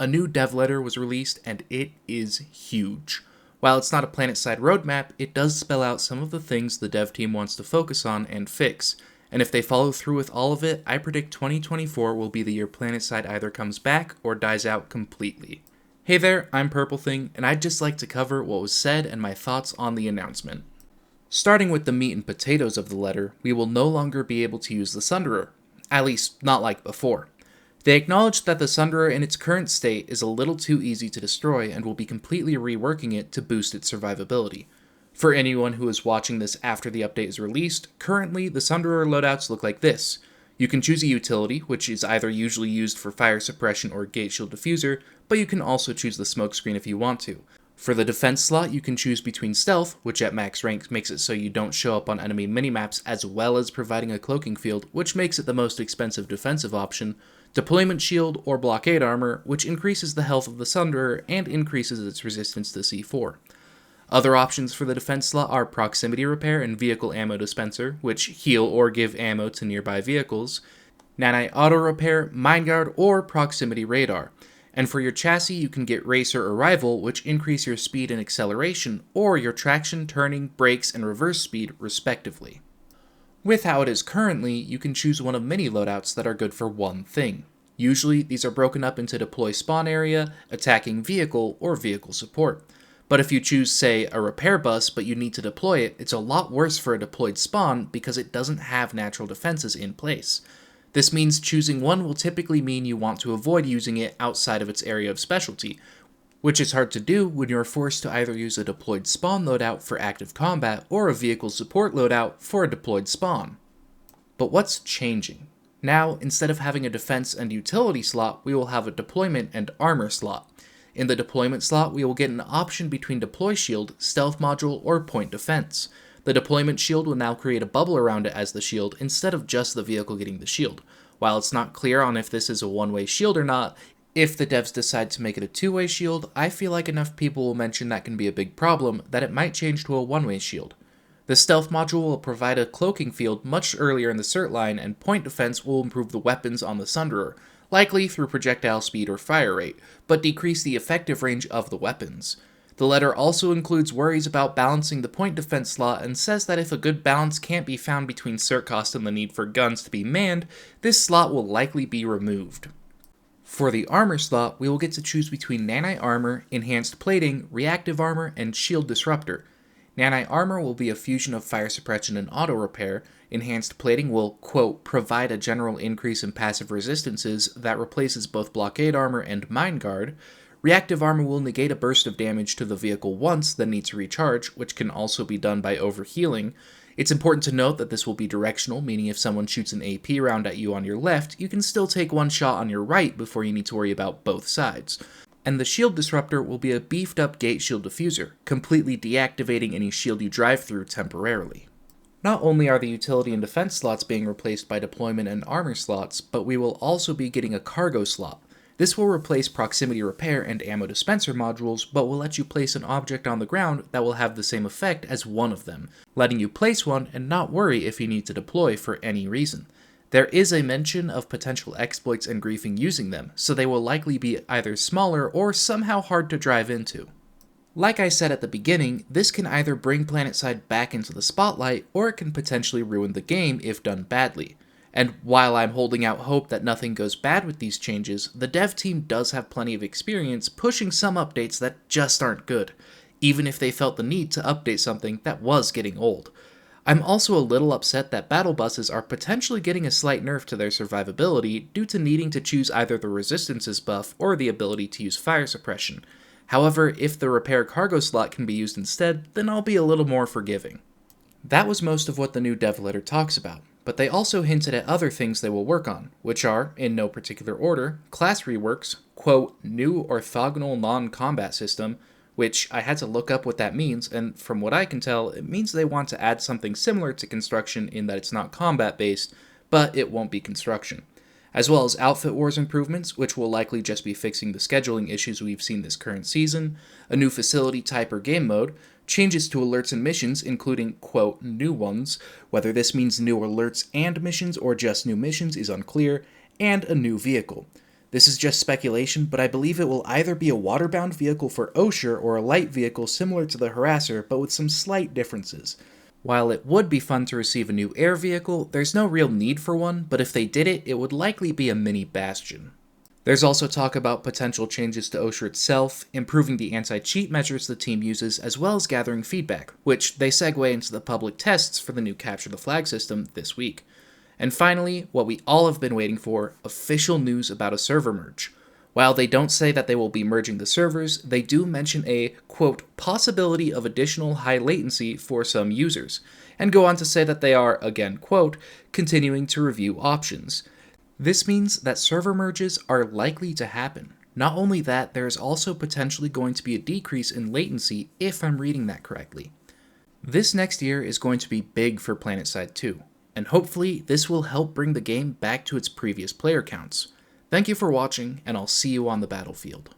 a new dev letter was released and it is huge. While it's not a planet-side roadmap, it does spell out some of the things the dev team wants to focus on and fix, and if they follow through with all of it, I predict 2024 will be the year planet-side either comes back or dies out completely. Hey there, I'm Purpelthing, and I'd just like to cover what was said and my thoughts on the announcement. Starting with the meat and potatoes of the letter, we will no longer be able to use the Sunderer, at least not like before. They acknowledged that the Sunderer in its current state is a little too easy to destroy and will be completely reworking it to boost its survivability. For anyone who is watching this after the update is released, currently the Sunderer loadouts look like this. You can choose a utility, which is either usually used for fire suppression or gate shield diffuser, but you can also choose the smoke screen if you want to. For the defense slot, you can choose between stealth, which at max rank makes it so you don't show up on enemy minimaps, as well as providing a cloaking field, which makes it the most expensive defensive option, deployment shield, or blockade armor, which increases the health of the Sunderer and increases its resistance to C4. Other options for the defense slot are proximity repair and vehicle ammo dispenser, which heal or give ammo to nearby vehicles, nanite auto repair, mine guard, or proximity radar. And for your chassis, you can get racer or rival, which increase your speed and acceleration, or your traction, turning, brakes, and reverse speed, respectively. With how it is currently, you can choose one of many loadouts that are good for one thing. Usually, these are broken up into deploy spawn area, attacking vehicle, or vehicle support. But if you choose, say, a repair bus but you need to deploy it, it's a lot worse for a deployed spawn because it doesn't have natural defenses in place. This means choosing one will typically mean you want to avoid using it outside of its area of specialty, which is hard to do when you're forced to either use a deployed spawn loadout for active combat or a vehicle support loadout for a deployed spawn. But what's changing? Now, instead of having a defense and utility slot, we will have a deployment and armor slot. In the deployment slot, we will get an option between deploy shield, stealth module, or point defense. The deployment shield will now create a bubble around it as the shield instead of just the vehicle getting the shield. While it's not clear on if this is a one-way shield or not, if the devs decide to make it a two-way shield, I feel like enough people will mention that can be a big problem that it might change to a one-way shield. The stealth module will provide a cloaking field much earlier in the cert line, and point defense will improve the weapons on the Sunderer, likely through projectile speed or fire rate, but decrease the effective range of the weapons. The letter also includes worries about balancing the point defense slot and says that if a good balance can't be found between cert cost and the need for guns to be manned, this slot will likely be removed. For the armor slot, we will get to choose between nanite armor, enhanced plating, reactive armor, and shield disruptor. Nanite armor will be a fusion of fire suppression and auto repair. Enhanced plating will, quote, provide a general increase in passive resistances that replaces both blockade armor and mine guard. Reactive armor will negate a burst of damage to the vehicle once, then need to recharge, which can also be done by overhealing. It's important to note that this will be directional, meaning if someone shoots an AP round at you on your left, you can still take one shot on your right before you need to worry about both sides. And the shield disruptor will be a beefed up gate shield diffuser, completely deactivating any shield you drive through temporarily. Not only are the utility and defense slots being replaced by deployment and armor slots, but we will also be getting a cargo slot. This will replace proximity repair and ammo dispenser modules, but will let you place an object on the ground that will have the same effect as one of them, letting you place one and not worry if you need to deploy for any reason. There is a mention of potential exploits and griefing using them, so they will likely be either smaller or somehow hard to drive into. Like I said at the beginning, this can either bring PlanetSide back into the spotlight, or it can potentially ruin the game if done badly. And while I'm holding out hope that nothing goes bad with these changes, the dev team does have plenty of experience pushing some updates that just aren't good, even if they felt the need to update something that was getting old. I'm also a little upset that battle buses are potentially getting a slight nerf to their survivability due to needing to choose either the resistances buff or the ability to use fire suppression. However, if the repair cargo slot can be used instead, then I'll be a little more forgiving. That was most of what the new dev letter talks about, but they also hinted at other things they will work on, which are, in no particular order, class reworks, quote, new orthogonal non-combat system, which I had to look up what that means, and from what I can tell, it means they want to add something similar to construction in that it's not combat-based, but it won't be construction. As well as outfit wars improvements, which will likely just be fixing the scheduling issues we've seen this current season, a new facility type or game mode, changes to alerts and missions, including, quote, new ones, whether this means new alerts and missions or just new missions is unclear, and a new vehicle. This is just speculation, but I believe it will either be a waterbound vehicle for Osher or a light vehicle similar to the Harasser, but with some slight differences. While it would be fun to receive a new air vehicle, there's no real need for one, but if they did it, it would likely be a mini Bastion. There's also talk about potential changes to Osher itself, improving the anti-cheat measures the team uses, as well as gathering feedback, which they segue into the public tests for the new Capture the Flag system this week. And finally, what we all have been waiting for, official news about a server merge. While they don't say that they will be merging the servers, they do mention a, quote, possibility of additional high latency for some users, and go on to say that they are, again, quote, continuing to review options. This means that server merges are likely to happen. Not only that, there is also potentially going to be a decrease in latency if I'm reading that correctly. This next year is going to be big for PlanetSide 2, and hopefully this will help bring the game back to its previous player counts. Thank you for watching, and I'll see you on the battlefield.